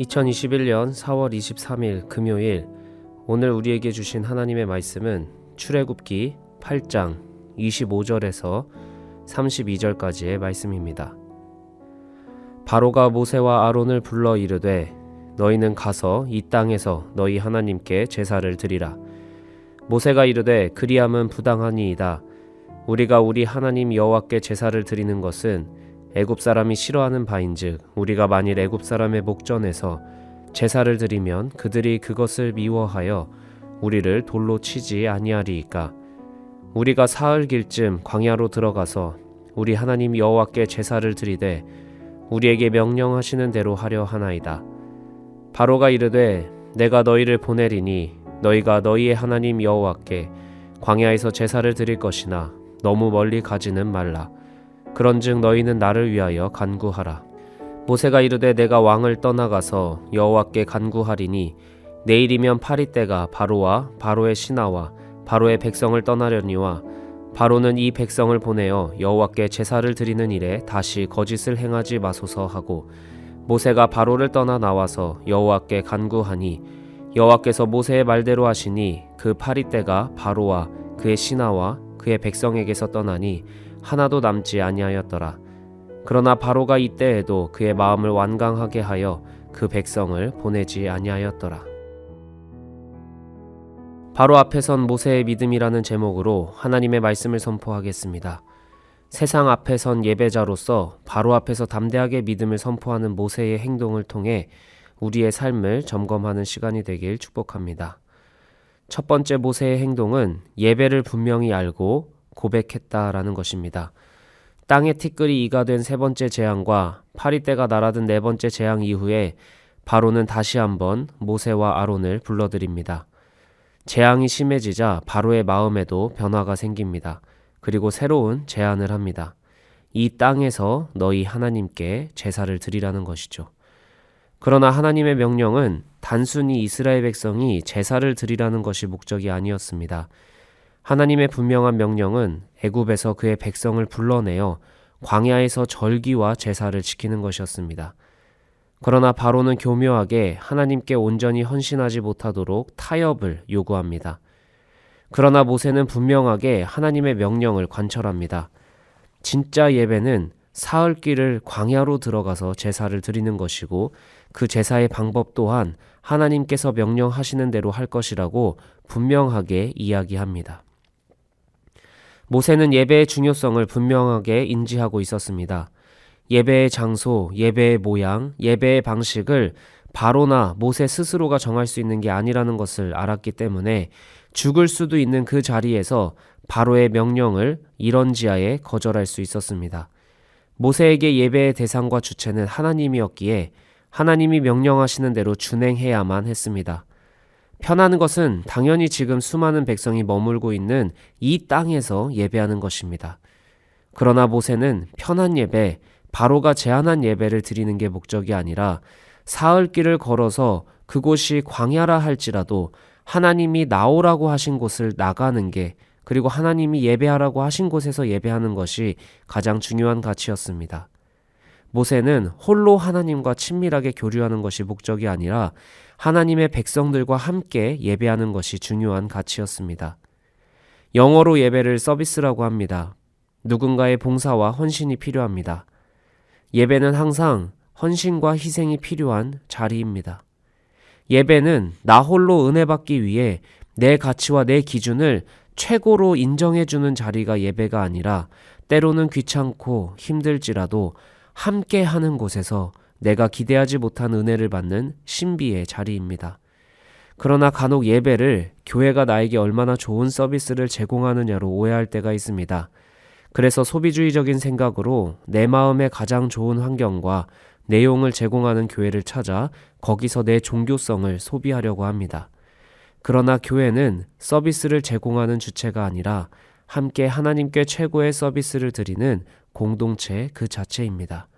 2021년 4월 23일 금요일, 오늘 우리에게 주신 하나님의 말씀은 출애굽기 8장 25절에서 32절까지의 말씀입니다. 바로가 모세와 아론을 불러 이르되 너희는 가서 이 땅에서 너희 하나님께 제사를 드리라. 모세가 이르되 그리함은 부당하니이다. 우리가 우리 하나님 여호와께 제사를 드리는 것은 애굽 사람이 싫어하는 바인즉 우리가 만일 애굽 사람의 목전에서 제사를 드리면 그들이 그것을 미워하여 우리를 돌로 치지 아니하리이까. 우리가 사흘 길쯤 광야로 들어가서 우리 하나님 여호와께 제사를 드리되 우리에게 명령하시는 대로 하려 하나이다. 바로가 이르되 내가 너희를 보내리니 너희가 너희의 하나님 여호와께 광야에서 제사를 드릴 것이나 너무 멀리 가지는 말라. 그런즉 너희는 나를 위하여 간구하라. 모세가 이르되 내가 왕을 떠나가서 여호와께 간구하리니 내일이면 파리떼가 바로와 바로의 신하와 바로의 백성을 떠나려니와 바로는 이 백성을 보내어 여호와께 제사를 드리는 일에 다시 거짓을 행하지 마소서 하고, 모세가 바로를 떠나 나와서 여호와께 간구하니 여호와께서 모세의 말대로 하시니 그 파리떼가 바로와 그의 신하와 그의 백성에게서 떠나니 하나도 남지 아니하였더라. 그러나 바로가 이때에도 그의 마음을 완강하게 하여 그 백성을 보내지 아니하였더라. 바로 앞에 선 모세의 믿음이라는 제목으로 하나님의 말씀을 선포하겠습니다. 세상 앞에 선 예배자로서 바로 앞에서 담대하게 믿음을 선포하는 모세의 행동을 통해 우리의 삶을 점검하는 시간이 되길 축복합니다. 첫 번째 모세의 행동은 예배를 분명히 알고 고백했다라는 것입니다. 땅의 티끌이 이가 된 세 번째 재앙과 파리떼가 날아든 네 번째 재앙 이후에 바로는 다시 한번 모세와 아론을 불러들입니다. 재앙이 심해지자 바로의 마음에도 변화가 생깁니다. 그리고 새로운 제안을 합니다. 이 땅에서 너희 하나님께 제사를 드리라는 것이죠. 그러나 하나님의 명령은 단순히 이스라엘 백성이 제사를 드리라는 것이 목적이 아니었습니다. 하나님의 분명한 명령은 애굽에서 그의 백성을 불러내어 광야에서 절기와 제사를 지키는 것이었습니다. 그러나 바로는 교묘하게 하나님께 온전히 헌신하지 못하도록 타협을 요구합니다. 그러나 모세는 분명하게 하나님의 명령을 관철합니다. 진짜 예배는 사흘길을 광야로 들어가서 제사를 드리는 것이고 그 제사의 방법 또한 하나님께서 명령하시는 대로 할 것이라고 분명하게 이야기합니다. 모세는 예배의 중요성을 분명하게 인지하고 있었습니다. 예배의 장소, 예배의 모양, 예배의 방식을 바로나 모세 스스로가 정할 수 있는 게 아니라는 것을 알았기 때문에 죽을 수도 있는 그 자리에서 바로의 명령을 이런지하에 거절할 수 있었습니다. 모세에게 예배의 대상과 주체는 하나님이었기에 하나님이 명령하시는 대로 준행해야만 했습니다. 편한 것은 당연히 지금 수많은 백성이 머물고 있는 이 땅에서 예배하는 것입니다. 그러나 모세는 편한 예배, 바로가 제안한 예배를 드리는 게 목적이 아니라 사흘길을 걸어서 그곳이 광야라 할지라도 하나님이 나오라고 하신 곳을 나가는 게, 그리고 하나님이 예배하라고 하신 곳에서 예배하는 것이 가장 중요한 가치였습니다. 모세는 홀로 하나님과 친밀하게 교류하는 것이 목적이 아니라 하나님의 백성들과 함께 예배하는 것이 중요한 가치였습니다. 영어로 예배를 서비스라고 합니다. 누군가의 봉사와 헌신이 필요합니다. 예배는 항상 헌신과 희생이 필요한 자리입니다. 예배는 나 홀로 은혜 받기 위해 내 가치와 내 기준을 최고로 인정해주는 자리가 예배가 아니라 때로는 귀찮고 힘들지라도 함께 하는 곳에서 내가 기대하지 못한 은혜를 받는 신비의 자리입니다. 그러나 간혹 예배를 교회가 나에게 얼마나 좋은 서비스를 제공하느냐로 오해할 때가 있습니다. 그래서 소비주의적인 생각으로 내 마음에 가장 좋은 환경과 내용을 제공하는 교회를 찾아 거기서 내 종교성을 소비하려고 합니다. 그러나 교회는 서비스를 제공하는 주체가 아니라 함께 하나님께 최고의 서비스를 드리는 공동체 그 자체입니다.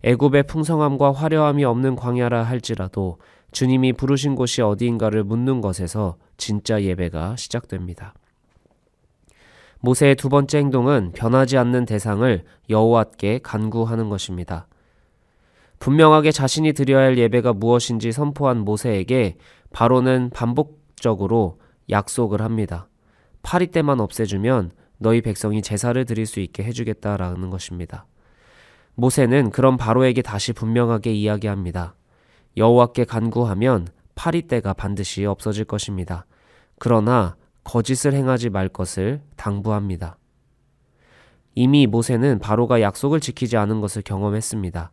애굽의 풍성함과 화려함이 없는 광야라 할지라도 주님이 부르신 곳이 어디인가를 묻는 것에서 진짜 예배가 시작됩니다. 모세의 두 번째 행동은 변하지 않는 대상을 여호와께 간구하는 것입니다. 분명하게 자신이 드려야 할 예배가 무엇인지 선포한 모세에게 바로는 반복적으로 약속을 합니다. 파리떼만 없애주면 너희 백성이 제사를 드릴 수 있게 해주겠다라는 것입니다. 모세는 그런 바로에게 다시 분명하게 이야기합니다. 여호와께 간구하면 파리떼가 반드시 없어질 것입니다. 그러나 거짓을 행하지 말 것을 당부합니다. 이미 모세는 바로가 약속을 지키지 않은 것을 경험했습니다.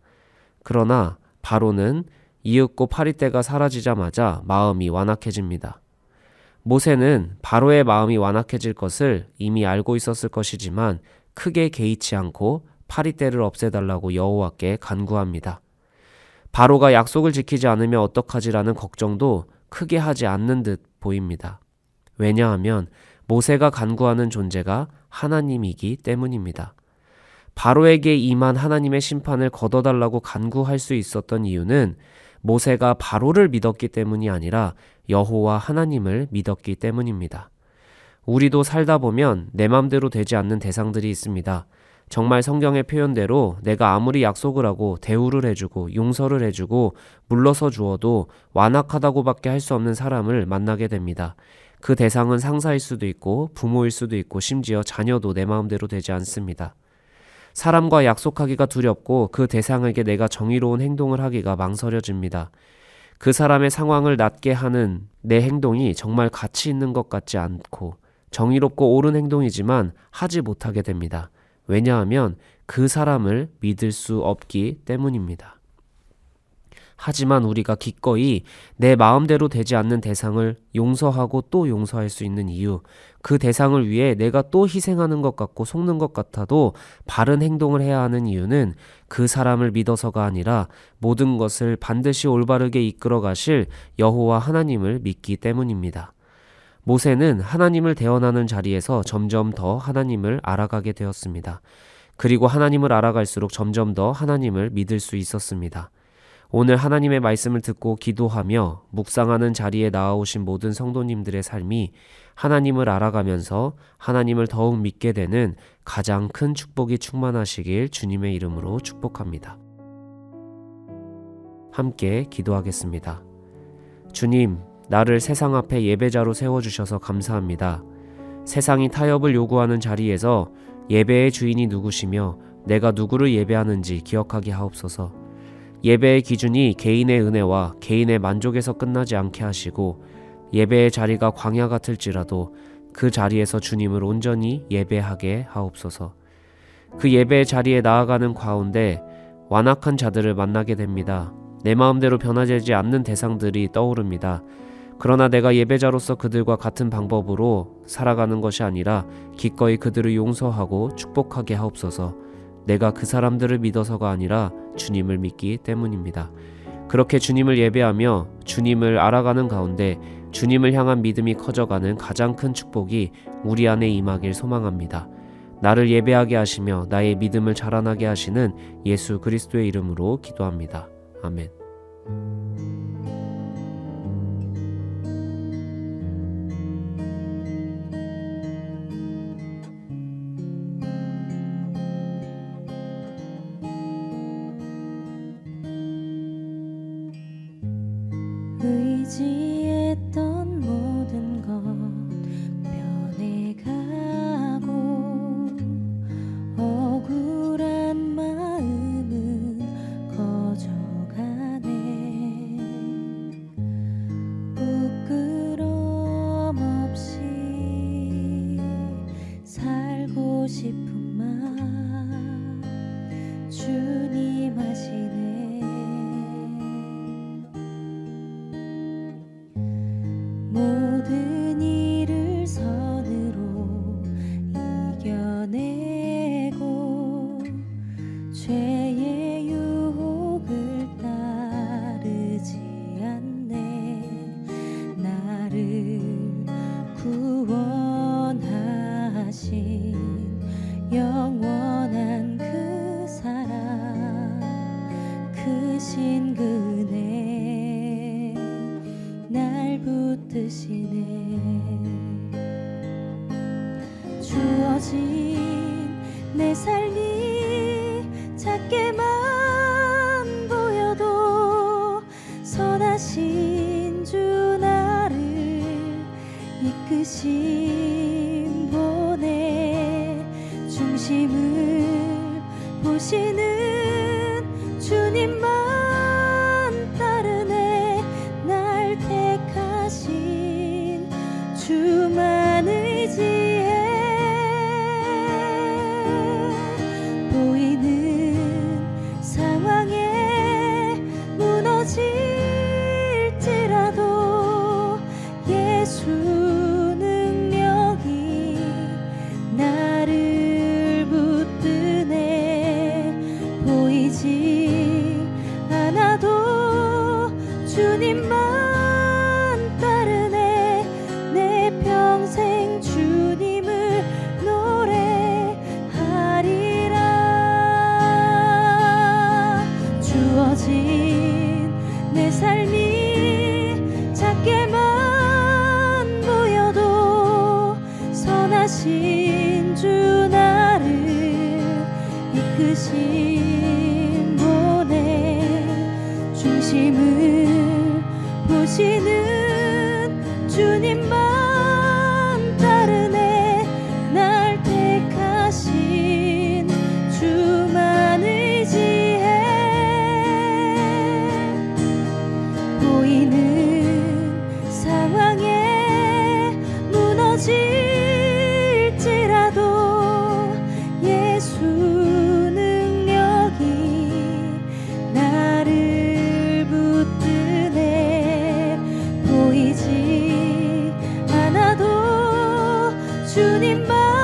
그러나 바로는 이윽고 파리떼가 사라지자마자 마음이 완악해집니다. 모세는 바로의 마음이 완악해질 것을 이미 알고 있었을 것이지만 크게 개의치 않고 파리떼를 없애달라고 여호와께 간구합니다. 바로가 약속을 지키지 않으면 어떡하지라는 걱정도 크게 하지 않는 듯 보입니다. 왜냐하면 모세가 간구하는 존재가 하나님이기 때문입니다. 바로에게 임한 하나님의 심판을 걷어달라고 간구할 수 있었던 이유는 모세가 바로를 믿었기 때문이 아니라 여호와 하나님을 믿었기 때문입니다. 우리도 살다 보면 내 맘대로 되지 않는 대상들이 있습니다. 정말 성경의 표현대로 내가 아무리 약속을 하고 대우를 해주고 용서를 해주고 물러서 주어도 완악하다고밖에 할 수 없는 사람을 만나게 됩니다. 그 대상은 상사일 수도 있고 부모일 수도 있고 심지어 자녀도 내 마음대로 되지 않습니다. 사람과 약속하기가 두렵고 그 대상에게 내가 정의로운 행동을 하기가 망설여집니다. 그 사람의 상황을 낫게 하는 내 행동이 정말 가치 있는 것 같지 않고 정의롭고 옳은 행동이지만 하지 못하게 됩니다. 왜냐하면 그 사람을 믿을 수 없기 때문입니다. 하지만 우리가 기꺼이 내 마음대로 되지 않는 대상을 용서하고 또 용서할 수 있는 이유, 그 대상을 위해 내가 또 희생하는 것 같고 속는 것 같아도 바른 행동을 해야 하는 이유는 그 사람을 믿어서가 아니라 모든 것을 반드시 올바르게 이끌어 가실 여호와 하나님을 믿기 때문입니다. 모세는 하나님을 대언하는 자리에서 점점 더 하나님을 알아가게 되었습니다. 그리고 하나님을 알아갈수록 점점 더 하나님을 믿을 수 있었습니다. 오늘 하나님의 말씀을 듣고 기도하며 묵상하는 자리에 나아오신 모든 성도님들의 삶이 하나님을 알아가면서 하나님을 더욱 믿게 되는 가장 큰 축복이 충만하시길 주님의 이름으로 축복합니다. 함께 기도하겠습니다. 주님, 나를 세상 앞에 예배자로 세워주셔서 감사합니다. 세상이 타협을 요구하는 자리에서 예배의 주인이 누구시며 내가 누구를 예배하는지 기억하게 하옵소서. 예배의 기준이 개인의 은혜와 개인의 만족에서 끝나지 않게 하시고 예배의 자리가 광야 같을지라도 그 자리에서 주님을 온전히 예배하게 하옵소서. 그 예배의 자리에 나아가는 가운데 완악한 자들을 만나게 됩니다. 내 마음대로 변화되지 않는 대상들이 떠오릅니다. 그러나 내가 예배자로서 그들과 같은 방법으로 살아가는 것이 아니라 기꺼이 그들을 용서하고 축복하게 하옵소서. 내가 그 사람들을 믿어서가 아니라 주님을 믿기 때문입니다. 그렇게 주님을 예배하며 주님을 알아가는 가운데 주님을 향한 믿음이 커져가는 가장 큰 축복이 우리 안에 임하길 소망합니다. 나를 예배하게 하시며 나의 믿음을 자라나게 하시는 예수 그리스도의 이름으로 기도합니다. 아멘. 의지했던 모든 것 변해가고 억울한 마음은 커져가네. 부끄럼 없이 살고 싶은 마음 주님 아시네. 모든 일을 선으로 이겨내고 죄의 유혹을 따르지 않네. 나를 구원하신 영원한 그 사랑 크신 그네 날 붙드시네. 주어진 내 삶이 작게만 보여 크신 주 나를 이끄신 분의 중심을 보시는 주님만 따르네. 날 택하신 주만 의지해. 보이는 상황에 무너질지라도 예수 능력이 나를 붙드네. 보이지 않아도 주님만